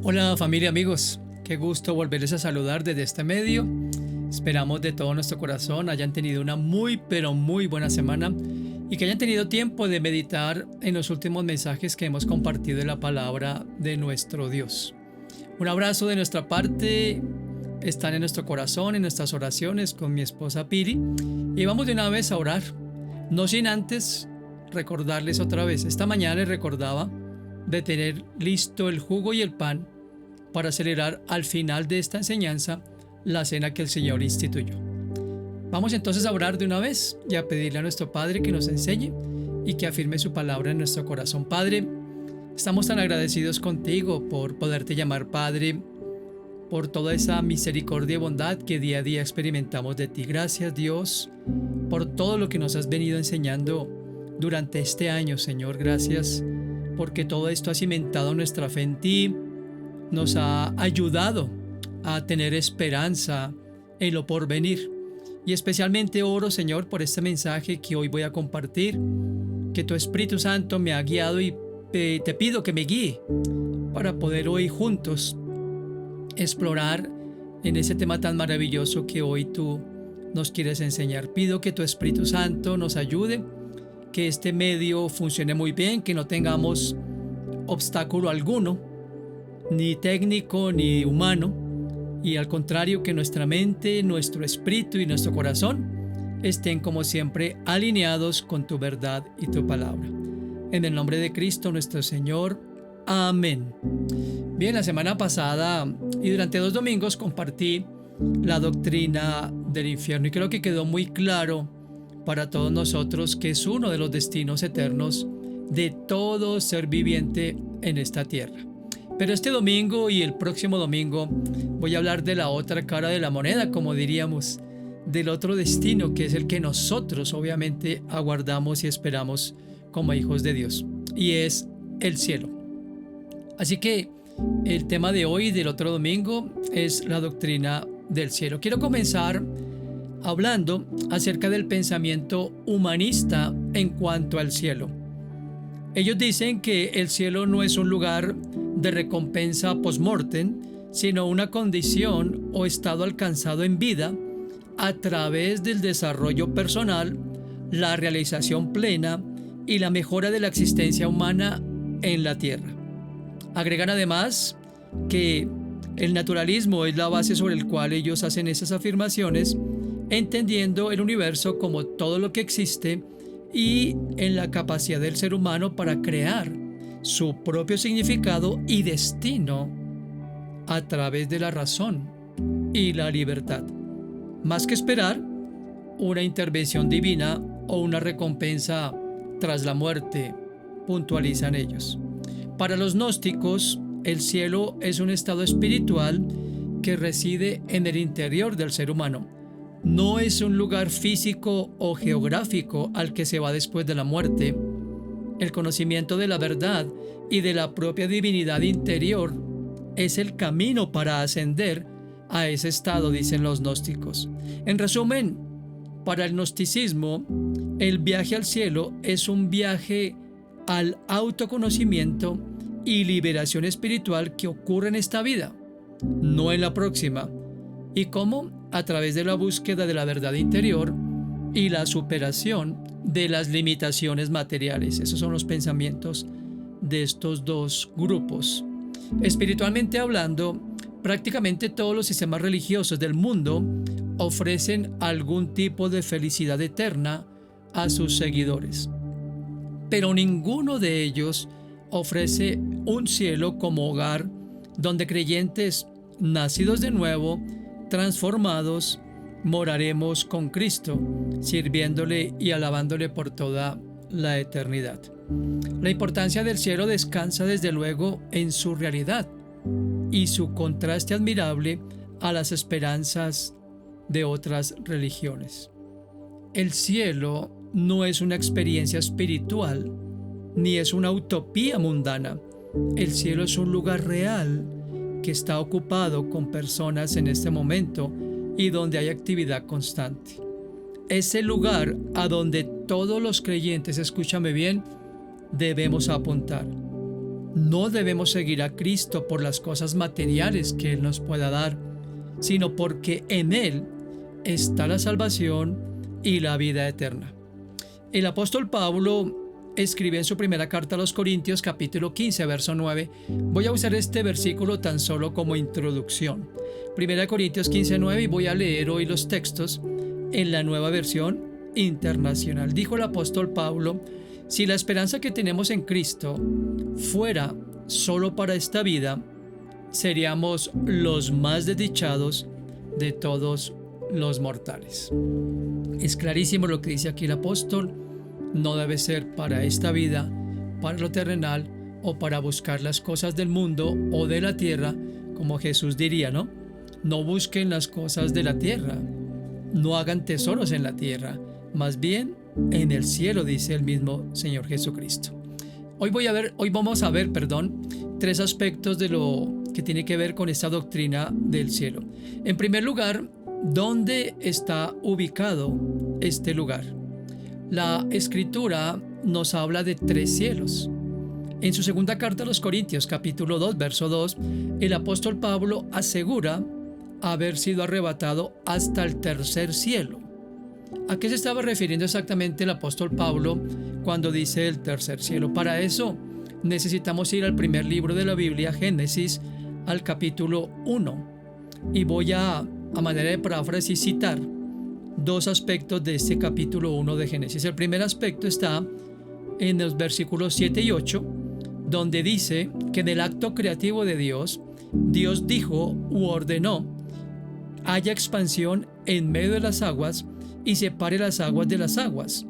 Hola familia, amigos, qué gusto volverles a saludar desde este medio. Esperamos de todo nuestro corazón hayan tenido una muy pero muy buena semana y que hayan tenido tiempo de meditar en los últimos mensajes que hemos compartido de la palabra de nuestro Dios. Un abrazo de nuestra parte, están en nuestro corazón, en nuestras oraciones con mi esposa Piri, y vamos de una vez a orar, no sin antes recordarles otra vez. Esta mañana les recordaba de tener listo el jugo y el pan para celebrar al final de esta enseñanza la cena que el Señor instituyó. Vamos entonces a orar de una vez y a pedirle a nuestro Padre que nos enseñe y que afirme su palabra en nuestro corazón. Padre, estamos tan agradecidos contigo por poderte llamar Padre, por toda esa misericordia y bondad que día a día experimentamos de ti. Gracias, Dios, por todo lo que nos has venido enseñando durante este año, Señor. Gracias porque todo esto ha cimentado nuestra fe en ti, nos ha ayudado a tener esperanza en lo porvenir. Y especialmente oro, Señor, por este mensaje que hoy voy a compartir, que tu Espíritu Santo me ha guiado, y te pido que me guíe para poder hoy juntos explorar en ese tema tan maravilloso que hoy tú nos quieres enseñar. Pido que tu Espíritu Santo nos ayude, que este medio funcione muy bien, que no tengamos obstáculo alguno, ni técnico ni humano, y al contrario, que nuestra mente, nuestro espíritu y nuestro corazón estén como siempre alineados con tu verdad y tu palabra. En el nombre de Cristo nuestro Señor. Amén. Bien, la semana pasada y durante 2 domingos compartí la doctrina del infierno y creo que quedó muy claro para todos nosotros que es uno de los destinos eternos de todo ser viviente en esta tierra. Pero este domingo y el próximo domingo voy a hablar de la otra cara de la moneda, como diríamos, del otro destino, que es el que nosotros obviamente aguardamos y esperamos como hijos de Dios, y es el cielo. Así que el tema de hoy y del otro domingo es la doctrina del cielo. Quiero comenzar hablando acerca del pensamiento humanista en cuanto al cielo. Ellos dicen que el cielo no es un lugar de recompensa post-mortem, sino una condición o estado alcanzado en vida a través del desarrollo personal, la realización plena y la mejora de la existencia humana en la tierra. Agregan además que el naturalismo es la base sobre el cual ellos hacen esas afirmaciones, entendiendo el universo como todo lo que existe y en la capacidad del ser humano para crear su propio significado y destino a través de la razón y la libertad, más que esperar una intervención divina o una recompensa tras la muerte, puntualizan ellos. Para los gnósticos, el cielo es un estado espiritual que reside en el interior del ser humano. No es un lugar físico o geográfico al que se va después de la muerte. El conocimiento de la verdad y de la propia divinidad interior es el camino para ascender a ese estado, dicen los gnósticos. En resumen, para el gnosticismo, el viaje al cielo es un viaje al autoconocimiento y liberación espiritual que ocurre en esta vida, no en la próxima. ¿Y cómo? A través de la búsqueda de la verdad interior y la superación de las limitaciones materiales. Esos son los pensamientos de estos dos grupos. Espiritualmente hablando, prácticamente todos los sistemas religiosos del mundo ofrecen algún tipo de felicidad eterna a sus seguidores, pero ninguno de ellos ofrece un cielo como hogar donde creyentes nacidos de nuevo, transformados, moraremos con Cristo, sirviéndole y alabándole por toda la eternidad. La importancia del cielo descansa desde luego en su realidad y su contraste admirable a las esperanzas de otras religiones. El cielo no es una experiencia espiritual, ni es una utopía mundana. El cielo es un lugar real que está ocupado con personas en este momento y donde hay actividad constante. Es el lugar a donde todos los creyentes, escúchame bien, debemos apuntar. No debemos seguir a Cristo por las cosas materiales que Él nos pueda dar, sino porque en Él está la salvación y la vida eterna. El apóstol Pablo escribe en su primera carta a los Corintios, capítulo 15, verso 9. Voy a usar este versículo tan solo como introducción. Primera Corintios 15, 9, y voy a leer hoy los textos en la Nueva Versión Internacional. Dijo el apóstol Pablo: si la esperanza que tenemos en Cristo fuera solo para esta vida, seríamos los más desdichados de todos los mortales. Es clarísimo lo que dice aquí el apóstol. No debe ser para esta vida, para lo terrenal o para buscar las cosas del mundo o de la tierra, como Jesús diría, ¿no? No busquen las cosas de la tierra, no hagan tesoros en la tierra, más bien en el cielo, dice el mismo Señor Jesucristo. Hoy vamos a ver, tres aspectos de lo que tiene que ver con esta doctrina del cielo. En primer lugar, ¿dónde está ubicado este lugar? La Escritura nos habla de 3 cielos. En su segunda carta a los Corintios, capítulo 2, verso 2, el apóstol Pablo asegura haber sido arrebatado hasta el 3er cielo. ¿A qué se estaba refiriendo exactamente el apóstol Pablo cuando dice el 3er cielo? Para eso necesitamos ir al primer libro de la Biblia, Génesis, al capítulo 1. Y voy a manera de paráfrasis, citar 2 aspectos de este capítulo 1 de Génesis. El primer aspecto está en los versículos 7 y 8, donde dice que en el acto creativo de Dios, Dios dijo u ordenó: haya expansión en medio de las aguas y separe las aguas de las aguas.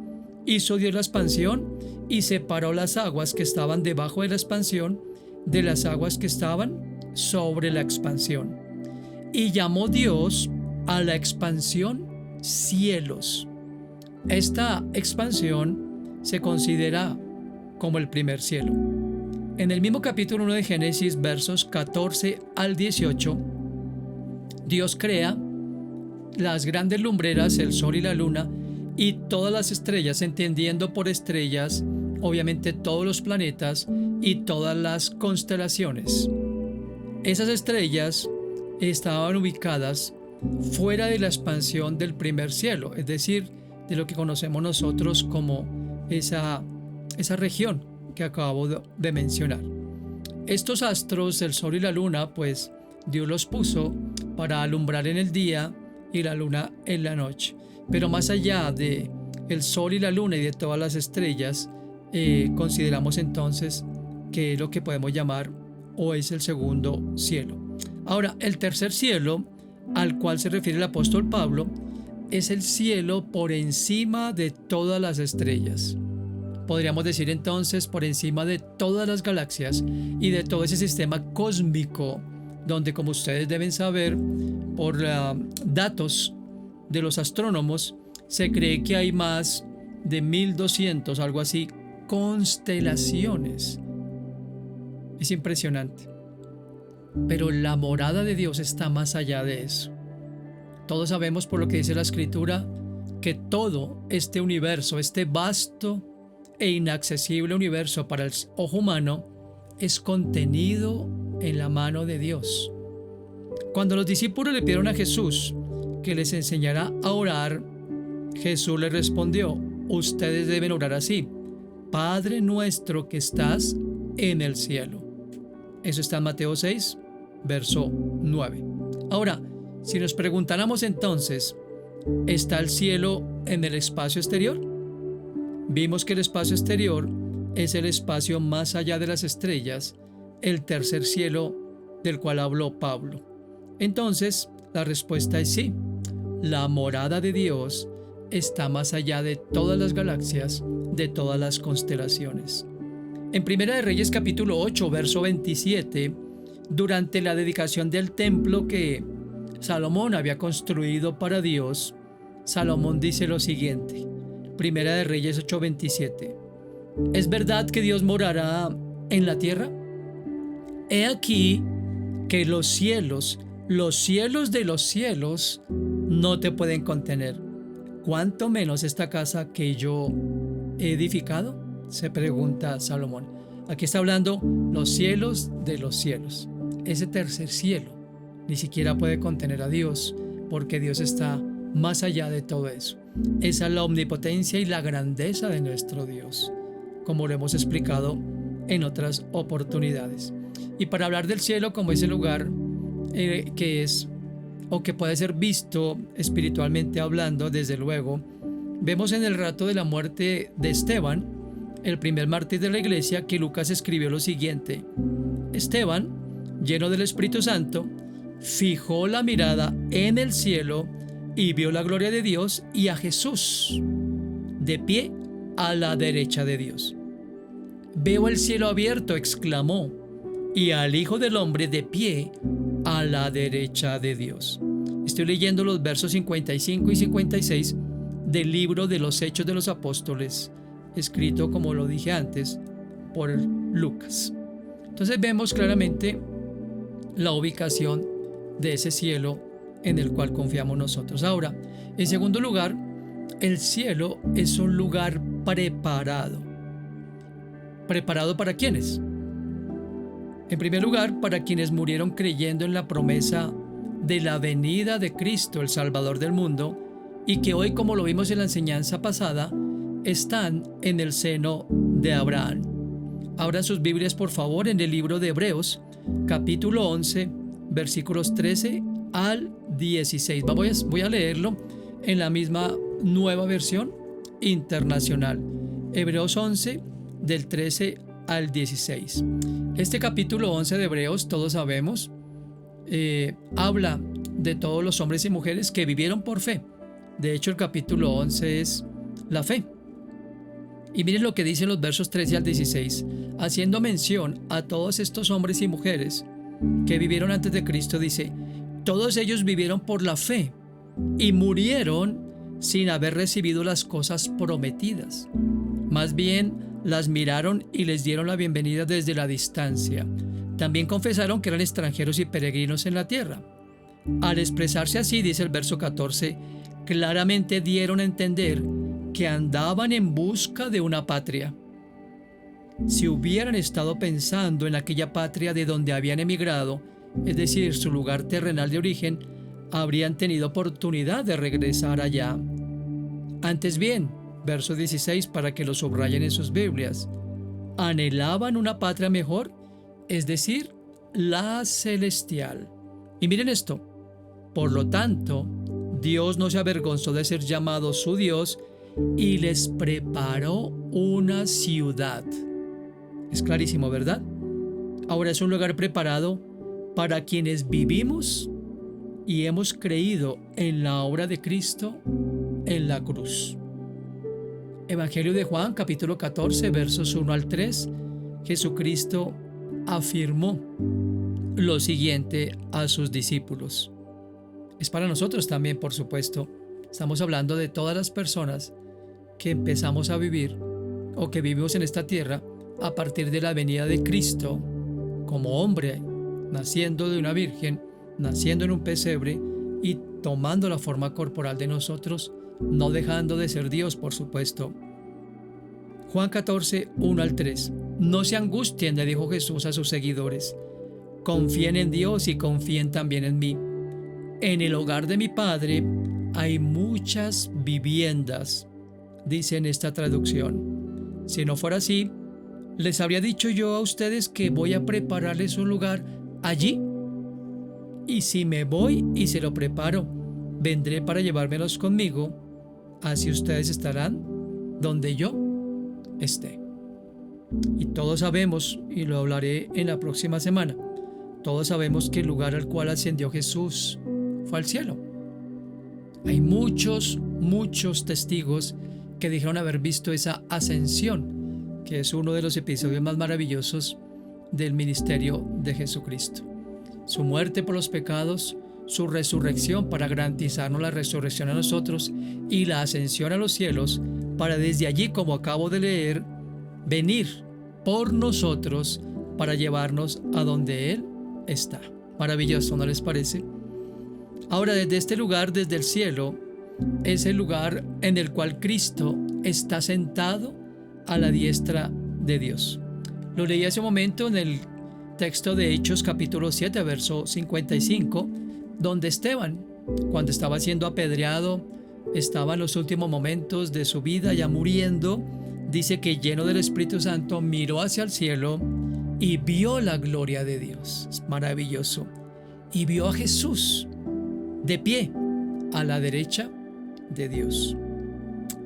Hizo Dios la expansión y separó las aguas que estaban debajo de la expansión de las aguas que estaban sobre la expansión. Y llamó Dios a la expansión cielos. Esta expansión se considera como el primer cielo. En el mismo capítulo 1 de Génesis, versos 14 al 18, Dios crea las grandes lumbreras, el sol y la luna, y todas las estrellas, entendiendo por estrellas, obviamente todos los planetas y todas las constelaciones. Esas estrellas estaban ubicadas fuera de la expansión del primer cielo, es decir, de lo que conocemos nosotros como esa región que acabo de mencionar. Estos astros, el sol y la luna, pues Dios los puso para alumbrar en el día y la luna en la noche. Pero más allá de el sol y la luna y de todas las estrellas, consideramos entonces que es lo que podemos llamar o es el segundo cielo. Ahora, el 3er cielo al cual se refiere el apóstol Pablo es el cielo por encima de todas las estrellas. Podríamos decir entonces por encima de todas las galaxias y de todo ese sistema cósmico donde, como ustedes deben saber por datos de los astrónomos, se cree que hay más de 1200, algo así, constelaciones. Es impresionante. Pero la morada de Dios está más allá de eso. Todos sabemos por lo que dice la Escritura que todo este universo, este vasto e inaccesible universo para el ojo humano, es contenido en la mano de Dios. Cuando los discípulos le pidieron a Jesús que les enseñara a orar, Jesús les respondió: ustedes deben orar así: Padre nuestro que estás en el cielo. Eso está en Mateo 6, verso 9. Ahora, si nos preguntáramos entonces, ¿está el cielo en el espacio exterior? Vimos que el espacio exterior es el espacio más allá de las estrellas, el 3er cielo del cual habló Pablo. Entonces, la respuesta es sí. La morada de Dios está más allá de todas las galaxias, de todas las constelaciones. En Primera de Reyes capítulo 8, verso 27, durante la dedicación del templo que Salomón había construido para Dios, Salomón dice lo siguiente. Primera de Reyes 8, 27. ¿Es verdad que Dios morará en la tierra? He aquí que los cielos de los cielos no te pueden contener. ¿Cuánto menos esta casa que yo he edificado? Se pregunta Salomón. Aquí está hablando los cielos de los cielos. Ese tercer cielo ni siquiera puede contener a Dios, porque Dios está más allá de todo eso. Esa es la omnipotencia y la grandeza de nuestro Dios, como lo hemos explicado en otras oportunidades. Y para hablar del cielo como ese lugar que es o que puede ser visto espiritualmente hablando, desde luego, vemos en el relato de la muerte de Esteban, el primer mártir de la iglesia, que Lucas escribió lo siguiente: Esteban, lleno del Espíritu Santo, fijó la mirada en el cielo y vio la gloria de Dios y a Jesús de pie a la derecha de Dios. Veo el cielo abierto, exclamó, y al Hijo del Hombre de pie a la derecha de Dios. Estoy leyendo los versos 55 y 56 del libro de los Hechos de los Apóstoles, escrito, como lo dije antes, por Lucas. Entonces vemos claramente la ubicación de ese cielo en el cual confiamos nosotros. Ahora, en segundo lugar, el cielo es un lugar preparado. ¿Preparado para quiénes? En primer lugar, para quienes murieron creyendo en la promesa de la venida de Cristo, el Salvador del mundo, y que hoy, como lo vimos en la enseñanza pasada, están en el seno de Abraham. Abran sus Biblias, por favor, en el libro de Hebreos, capítulo 11, versículos 13 al 16. Voy a leerlo en la misma Nueva Versión Internacional. Hebreos 11, del 13 al 16. Este capítulo 11 de Hebreos, todos sabemos, habla de todos los hombres y mujeres que vivieron por fe. De hecho, el capítulo 11 es la fe. Y miren lo que dicen los versos 13 al 16. Haciendo mención a todos estos hombres y mujeres que vivieron antes de Cristo, dice: todos ellos vivieron por la fe y murieron sin haber recibido las cosas prometidas. Más bien, las miraron y les dieron la bienvenida desde la distancia. También confesaron que eran extranjeros y peregrinos en la tierra. Al expresarse así, dice el verso 14, claramente dieron a entender que andaban en busca de una patria. Si hubieran estado pensando en aquella patria de donde habían emigrado, es decir, su lugar terrenal de origen, habrían tenido oportunidad de regresar allá. Antes bien, verso 16, para que lo subrayen en sus Biblias, anhelaban una patria mejor, es decir, la celestial. Y miren esto: por lo tanto, Dios no se avergonzó de ser llamado su Dios y les preparó una ciudad. Es clarísimo, ¿verdad? Ahora es un lugar preparado para quienes vivimos y hemos creído en la obra de Cristo en la cruz. Evangelio de Juan, capítulo 14, versos 1 al 3, Jesucristo afirmó lo siguiente a sus discípulos. Es para nosotros también, por supuesto. Estamos hablando de todas las personas que empezamos a vivir o que vivimos en esta tierra a partir de la venida de Cristo como hombre, naciendo de una virgen, naciendo en un pesebre y tomando la forma corporal de nosotros, no dejando de ser Dios, por supuesto. Juan 14, 1 al 3. No se angustien, le dijo Jesús a sus seguidores. Confíen en Dios y confíen también en mí. En el hogar de mi Padre hay muchas viviendas, dice en esta traducción. Si no fuera así, les habría dicho yo a ustedes que voy a prepararles un lugar allí. Y si me voy y se lo preparo, vendré para llevármelos conmigo, así ustedes estarán donde yo esté. Y todos sabemos, y lo hablaré en la próxima semana, todos sabemos que el lugar al cual ascendió Jesús fue al cielo. Hay muchos testigos que dijeron haber visto esa ascensión, que es uno de los episodios más maravillosos del ministerio de Jesucristo. Su muerte por los pecados, su resurrección para garantizarnos la resurrección a nosotros y la ascensión a los cielos para desde allí, como acabo de leer, venir por nosotros para llevarnos a donde Él está. Maravilloso, ¿no les parece? Ahora, desde este lugar, desde el cielo, es el lugar en el cual Cristo está sentado a la diestra de Dios. Lo leí hace un momento en el texto de Hechos capítulo 7, verso 55, donde Esteban, cuando estaba siendo apedreado, estaba en los últimos momentos de su vida, ya muriendo, dice que lleno del Espíritu Santo miró hacia el cielo y vio la gloria de Dios. Es maravilloso. Y vio a Jesús de pie a la derecha de Dios.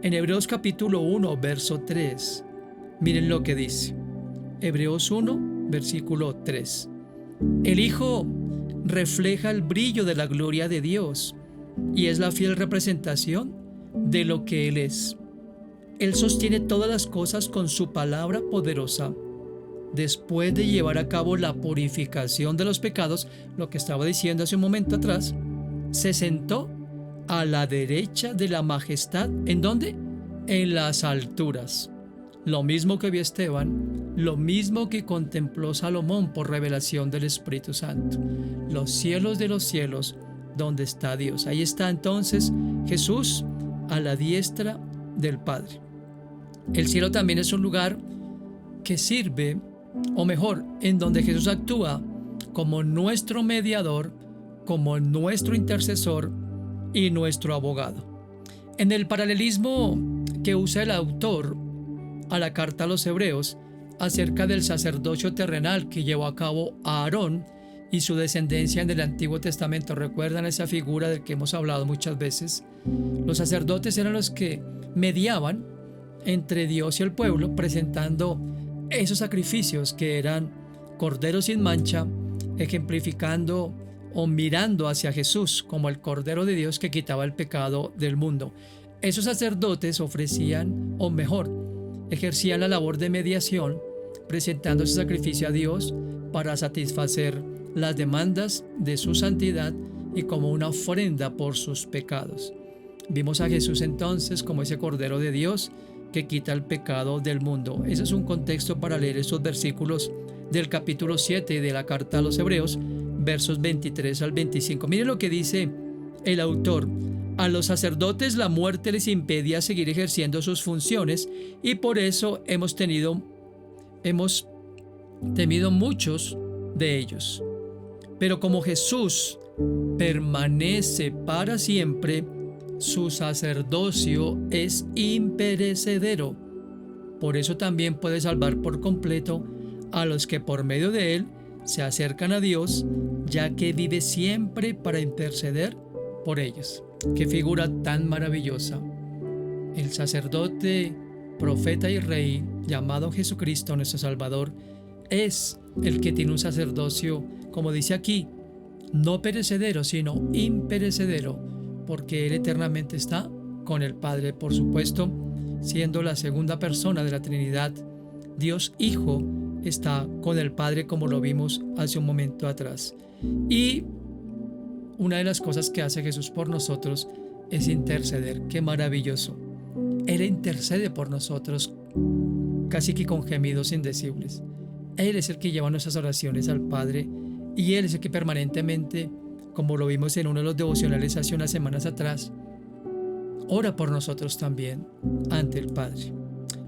En Hebreos capítulo 1, verso 3, miren lo que dice. Hebreos 1, versículo 3. El Hijo refleja el brillo de la gloria de Dios y es la fiel representación de lo que Él es. Él sostiene todas las cosas con su palabra poderosa. Después de llevar a cabo la purificación de los pecados, lo que estaba diciendo hace un momento atrás, se sentó a la derecha de la majestad. ¿En dónde? En las alturas. Lo mismo que vio Esteban, lo mismo que contempló Salomón por revelación del Espíritu Santo. Los cielos de los cielos, donde está Dios. Ahí está entonces Jesús a la diestra del Padre. El cielo también es un lugar que sirve, o mejor, en donde Jesús actúa como nuestro mediador, como nuestro intercesor y nuestro abogado. En el paralelismo que usa el autor a la carta a los Hebreos acerca del sacerdocio terrenal que llevó a cabo a Aarón y su descendencia en el Antiguo Testamento, ¿recuerdan esa figura del que hemos hablado muchas veces? Los sacerdotes eran los que mediaban entre Dios y el pueblo, presentando esos sacrificios que eran corderos sin mancha, ejemplificando o mirando hacia Jesús como el Cordero de Dios que quitaba el pecado del mundo. Esos sacerdotes ofrecían, o mejor, ejercían la labor de mediación, presentando ese sacrificio a Dios para satisfacer las demandas de su santidad y como una ofrenda por sus pecados. Vimos a Jesús entonces como ese Cordero de Dios que quita el pecado del mundo. Ese es un contexto para leer estos versículos del capítulo 7 de la carta a los Hebreos, versos 23 al 25. Miren lo que dice el autor. A los sacerdotes la muerte les impedía seguir ejerciendo sus funciones y por eso hemos temido muchos de ellos. Pero como Jesús permanece para siempre, su sacerdocio es imperecedero. Por eso también puede salvar por completo a los que por medio de él se acercan a Dios, ya que vive siempre para interceder por ellos. Qué figura tan maravillosa. El sacerdote, profeta y rey llamado Jesucristo, nuestro Salvador, es el que tiene un sacerdocio, como dice aquí, no perecedero, sino imperecedero, porque Él eternamente está con el Padre, por supuesto, siendo la segunda persona de la Trinidad. Dios Hijo está con el Padre, como lo vimos hace un momento atrás. Y una de las cosas que hace Jesús por nosotros es interceder. ¡Qué maravilloso! Él intercede por nosotros, casi que con gemidos indecibles. Él es el que lleva nuestras oraciones al Padre y Él es el que permanentemente, como lo vimos en uno de los devocionales hace unas semanas atrás, ora por nosotros también ante el Padre.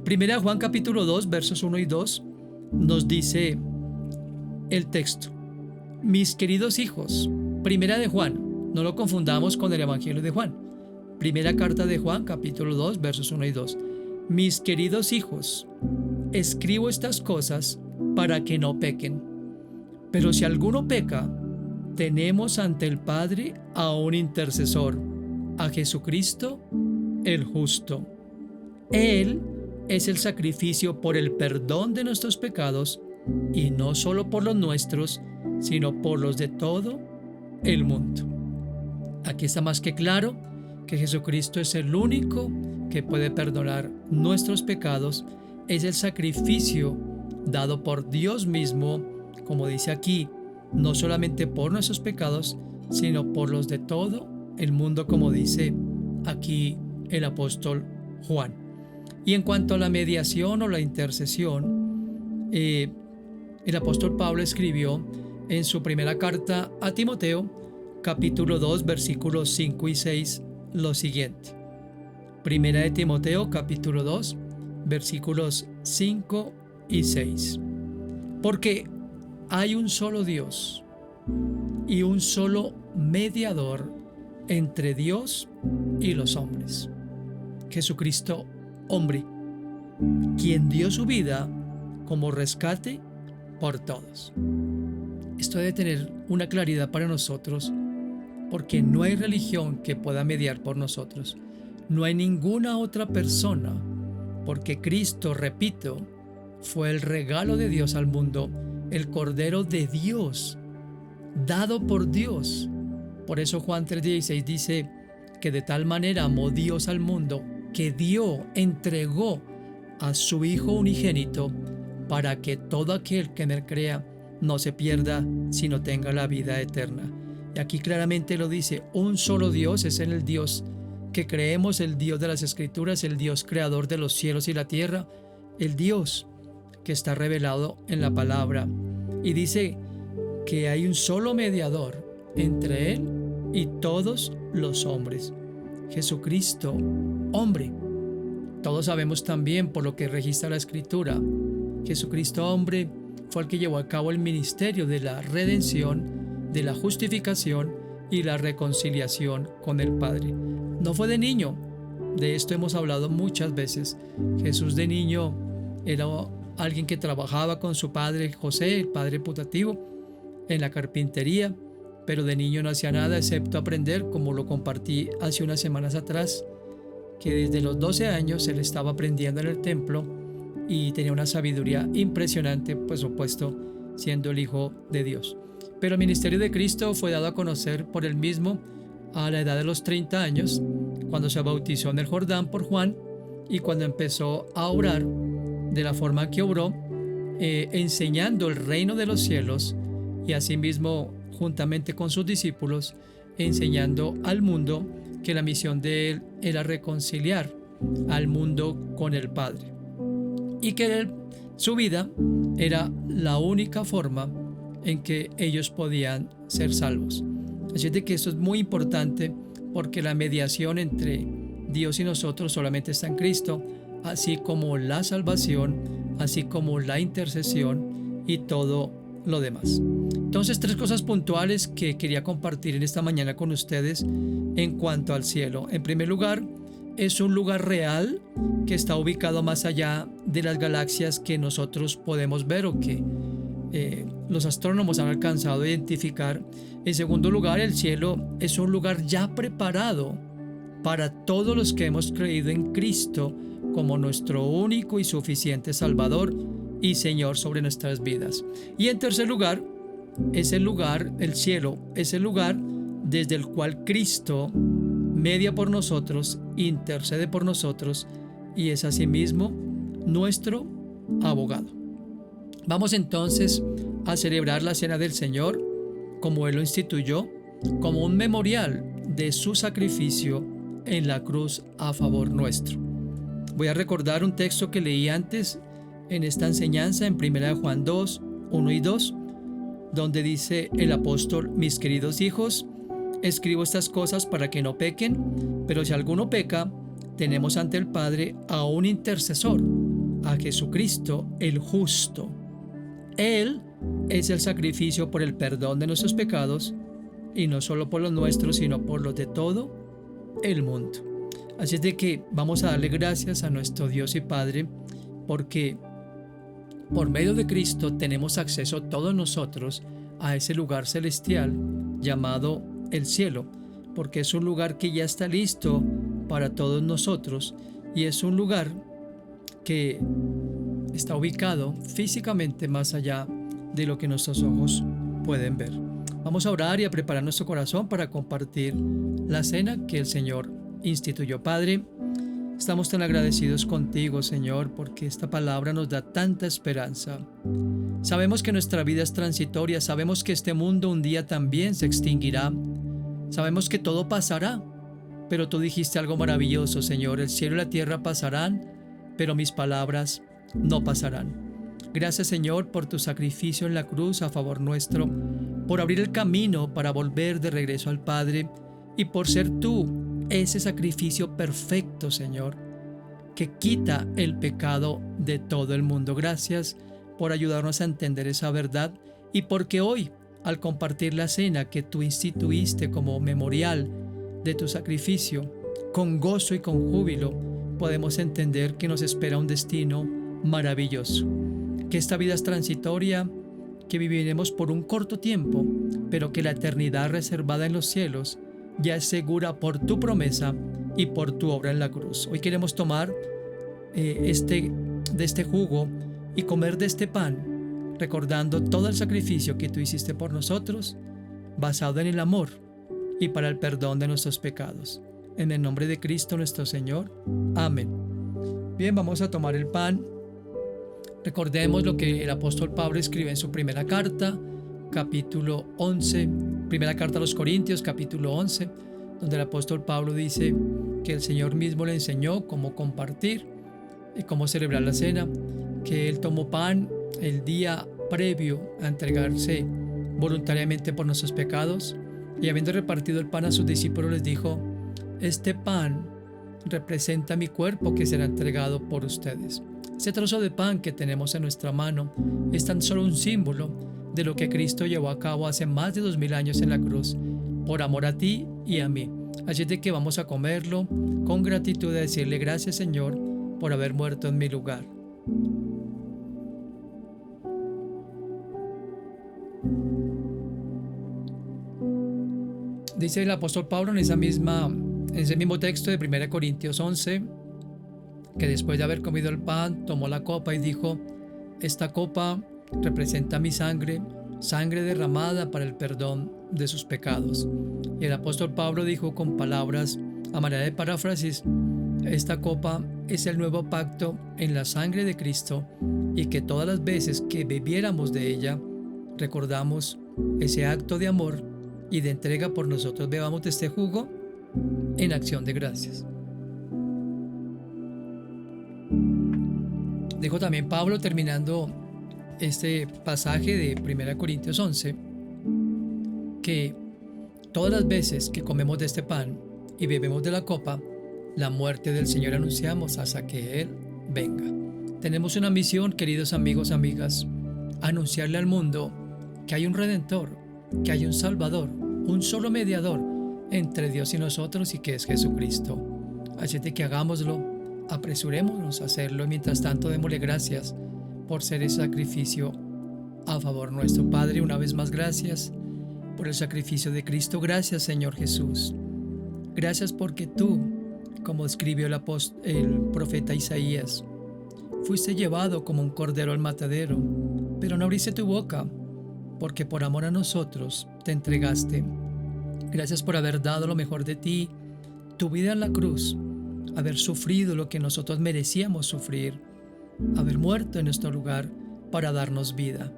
Primera Juan capítulo 2, versos 1 y 2 nos dice el texto: mis queridos hijos, primera de Juan, no lo confundamos con el Evangelio de Juan, primera carta de Juan capítulo 2, versos 1 y 2. Mis queridos hijos, escribo estas cosas para que no pequen. Pero si alguno peca, tenemos ante el Padre a un intercesor, a Jesucristo el justo. Él es el sacrificio por el perdón de nuestros pecados, y no solo por los nuestros, sino por los de todo el mundo. Aquí está más que claro que Jesucristo es el único que puede perdonar nuestros pecados. Es el sacrificio dado por Dios mismo, como dice aquí, no solamente por nuestros pecados, sino por los de todo el mundo, como dice aquí el apóstol Juan. Y en cuanto a la mediación o la intercesión, el apóstol Pablo escribió en su primera carta a Timoteo, capítulo 2, versículos 5 y 6, lo siguiente. Primera de Timoteo, capítulo 2, versículos 5 y 6. Porque hay un solo Dios y un solo mediador entre Dios y los hombres. Jesucristo, hombre, quien dio su vida como rescate por todos. Esto debe tener una claridad para nosotros, porque no hay religión que pueda mediar por nosotros. No hay ninguna otra persona, porque Cristo, repito, fue el regalo de Dios al mundo, el Cordero de Dios, dado por Dios. Por eso Juan 3:16 dice que de tal manera amó Dios al mundo, que dio, entregó a su Hijo unigénito, para que todo aquel que en él crea no se pierda, sino tenga la vida eterna. Y aquí claramente lo dice, un solo Dios es el Dios que creemos, el Dios de las Escrituras, el Dios creador de los cielos y la tierra, el Dios que está revelado en la palabra. Y dice que hay un solo mediador entre él y todos los hombres, Jesucristo, hombre. Todos sabemos también, por lo que registra la Escritura, Jesucristo, hombre, fue el que llevó a cabo el ministerio de la redención, de la justificación y la reconciliación con el Padre. No fue de niño, de esto hemos hablado muchas veces. Jesús de niño era alguien que trabajaba con su padre José, el padre putativo, en la carpintería, pero de niño no hacía nada excepto aprender, como lo compartí hace unas semanas atrás, que desde los 12 años él estaba aprendiendo en el templo y tenía una sabiduría impresionante, por supuesto, siendo el Hijo de Dios. Pero el ministerio de Cristo fue dado a conocer por él mismo a la edad de los 30 años, cuando se bautizó en el Jordán por Juan y cuando empezó a orar de la forma que obró, enseñando el reino de los cielos y asimismo juntamente con sus discípulos enseñando al mundo que la misión de él era reconciliar al mundo con el Padre y que su vida era la única forma en que ellos podían ser salvos. Así es de que esto es muy importante, porque la mediación entre Dios y nosotros solamente está en Cristo, así como la salvación, así como la intercesión y todo lo demás. Entonces, 3 cosas puntuales que quería compartir en esta mañana con ustedes en cuanto al cielo. En primer lugar, es un lugar real que está ubicado más allá de las galaxias que nosotros podemos ver o que los astrónomos han alcanzado a identificar. En segundo lugar, el cielo es un lugar ya preparado para todos los que hemos creído en Cristo como nuestro único y suficiente Salvador y Señor sobre nuestras vidas. Y en tercer lugar, es el lugar, el cielo, es el lugar desde el cual Cristo media por nosotros, intercede por nosotros y es asimismo nuestro abogado. Vamos entonces a celebrar la Cena del Señor como Él lo instituyó, como un memorial de su sacrificio en la cruz a favor nuestro. Voy a recordar un texto que leí antes en esta enseñanza en 1 Juan 2, 1 y 2, donde dice el apóstol: mis queridos hijos, escribo estas cosas para que no pequen, pero si alguno peca, tenemos ante el Padre a un intercesor, a Jesucristo el justo. Él es el sacrificio por el perdón de nuestros pecados, y no solo por los nuestros, sino por los de todo el mundo. Así es de que vamos a darle gracias a nuestro Dios y Padre, porque por medio de Cristo tenemos acceso todos nosotros a ese lugar celestial llamado el cielo, porque es un lugar que ya está listo para todos nosotros y es un lugar que está ubicado físicamente más allá de lo que nuestros ojos pueden ver. Vamos a orar y a preparar nuestro corazón para compartir la cena que el Señor instituyó. Padre, estamos tan agradecidos contigo, Señor, porque esta palabra nos da tanta esperanza. Sabemos que nuestra vida es transitoria, sabemos que este mundo un día también se extinguirá, sabemos que todo pasará, pero tú dijiste algo maravilloso, Señor: el cielo y la tierra pasarán, pero mis palabras no pasarán. Gracias, Señor, por tu sacrificio en la cruz a favor nuestro, por abrir el camino para volver de regreso al Padre y por ser tú ese sacrificio perfecto, Señor, que quita el pecado de todo el mundo. Gracias por ayudarnos a entender esa verdad y porque hoy, al compartir la cena que tú instituiste como memorial de tu sacrificio, con gozo y con júbilo, podemos entender que nos espera un destino maravilloso, que esta vida es transitoria, que viviremos por un corto tiempo, pero que la eternidad reservada en los cielos ya es segura por tu promesa y por tu obra en la cruz. Hoy queremos tomar de este jugo y comer de este pan, recordando todo el sacrificio que tú hiciste por nosotros, basado en el amor y para el perdón de nuestros pecados. En el nombre de Cristo nuestro Señor. Amén. Bien, vamos a tomar el pan. Recordemos lo que el apóstol Pablo escribe en su primera carta, capítulo 11, primera carta a los Corintios, capítulo 11, donde el apóstol Pablo dice que el Señor mismo le enseñó cómo compartir y cómo celebrar la cena, que él tomó pan el día previo a entregarse voluntariamente por nuestros pecados, y habiendo repartido el pan a sus discípulos les dijo: este pan representa mi cuerpo que será entregado por ustedes. Ese trozo de pan que tenemos en nuestra mano es tan solo un símbolo de lo que Cristo llevó a cabo hace más de 2000 años en la cruz, por amor a ti y a mí. Así es de que vamos a comerlo con gratitud, a decirle gracias, Señor, por haber muerto en mi lugar. Dice el apóstol Pablo en ese mismo texto de 1 Corintios 11, que después de haber comido el pan, tomó la copa y dijo: esta copa representa mi sangre, sangre derramada para el perdón de sus pecados. Y el apóstol Pablo dijo con palabras a manera de paráfrasis: esta copa es el nuevo pacto en la sangre de Cristo, y que todas las veces que bebiéramos de ella, recordamos ese acto de amor y de entrega por nosotros. Bebamos de este jugo en acción de gracias. Dijo también Pablo, terminando este pasaje de 1 Corintios 11, que todas las veces que comemos de este pan y bebemos de la copa, la muerte del Señor anunciamos hasta que Él venga. Tenemos una misión, queridos amigos, amigas: anunciarle al mundo que hay un Redentor, que hay un Salvador, un solo mediador entre Dios y nosotros, y que es Jesucristo. Así de que hagámoslo, apresurémonos a hacerlo, y mientras tanto démosle gracias por ser ese sacrificio a favor nuestro. Padre, una vez más gracias por el sacrificio de Cristo. Gracias, Señor Jesús. Gracias porque tú, como escribió el profeta Isaías, fuiste llevado como un cordero al matadero, pero no abriste tu boca, porque por amor a nosotros te entregaste. Gracias por haber dado lo mejor de ti, tu vida en la cruz, haber sufrido lo que nosotros merecíamos sufrir, haber muerto en nuestro lugar para darnos vida.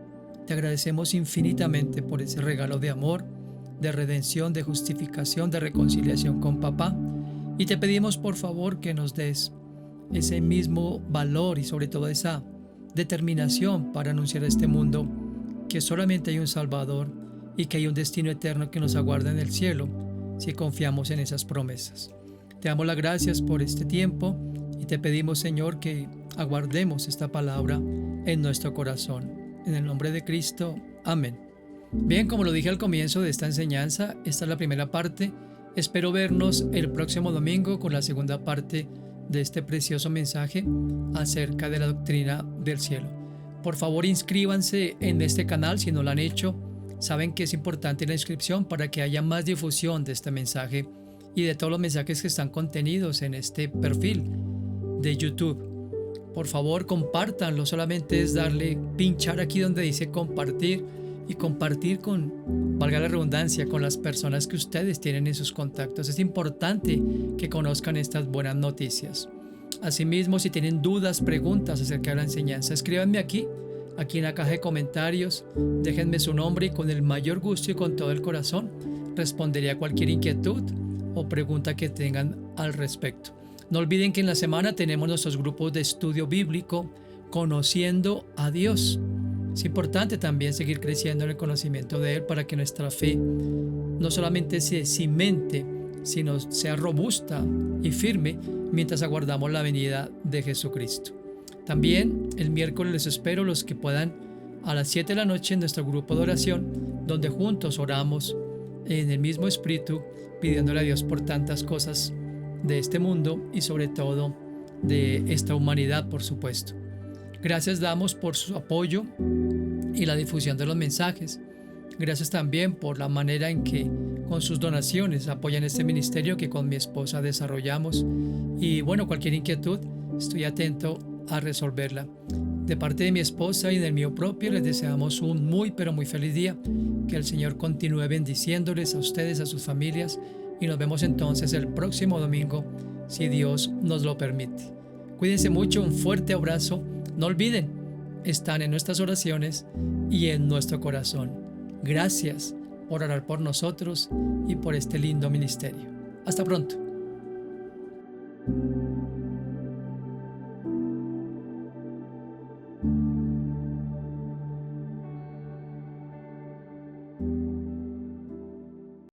Te agradecemos infinitamente por ese regalo de amor, de redención, de justificación, de reconciliación con Papá, y te pedimos por favor que nos des ese mismo valor y sobre todo esa determinación para anunciar a este mundo que solamente hay un Salvador y que hay un destino eterno que nos aguarda en el cielo si confiamos en esas promesas. Te damos las gracias por este tiempo y te pedimos, Señor, que aguardemos esta palabra en nuestro corazón. En el nombre de Cristo. Amén. Bien, como lo dije al comienzo de esta enseñanza, esta es la primera parte. Espero vernos el próximo domingo con la segunda parte de este precioso mensaje acerca de la doctrina del cielo. Por favor, inscríbanse en este canal si no lo han hecho. Saben que es importante la inscripción para que haya más difusión de este mensaje y de todos los mensajes que están contenidos en este perfil de YouTube. Por favor, compártanlo. Solamente es pinchar aquí donde dice compartir y compartir con, valga la redundancia, con las personas que ustedes tienen en sus contactos. Es importante que conozcan estas buenas noticias. Asimismo, si tienen dudas, preguntas acerca de la enseñanza, escríbanme aquí en la caja de comentarios. Déjenme su nombre y con el mayor gusto y con todo el corazón responderé a cualquier inquietud o pregunta que tengan al respecto. No olviden que en la semana tenemos nuestros grupos de estudio bíblico, Conociendo a Dios. Es importante también seguir creciendo en el conocimiento de Él para que nuestra fe no solamente se cimente, sino sea robusta y firme mientras aguardamos la venida de Jesucristo. También el miércoles les espero los que puedan a las 7 de la noche en nuestro grupo de oración, donde juntos oramos en el mismo espíritu, pidiéndole a Dios por tantas cosas de este mundo y sobre todo de esta humanidad, por supuesto. Gracias damos por su apoyo y la difusión de los mensajes. Gracias también por la manera en que con sus donaciones apoyan este ministerio que con mi esposa desarrollamos. Y bueno, cualquier inquietud, estoy atento a resolverla. De parte de mi esposa y del mío propio, les deseamos un muy pero muy feliz día. Que el Señor continúe bendiciéndoles a ustedes, a sus familias, y nos vemos entonces el próximo domingo, si Dios nos lo permite. Cuídense mucho, un fuerte abrazo. No olviden, están en nuestras oraciones y en nuestro corazón. Gracias por orar por nosotros y por este lindo ministerio. Hasta pronto.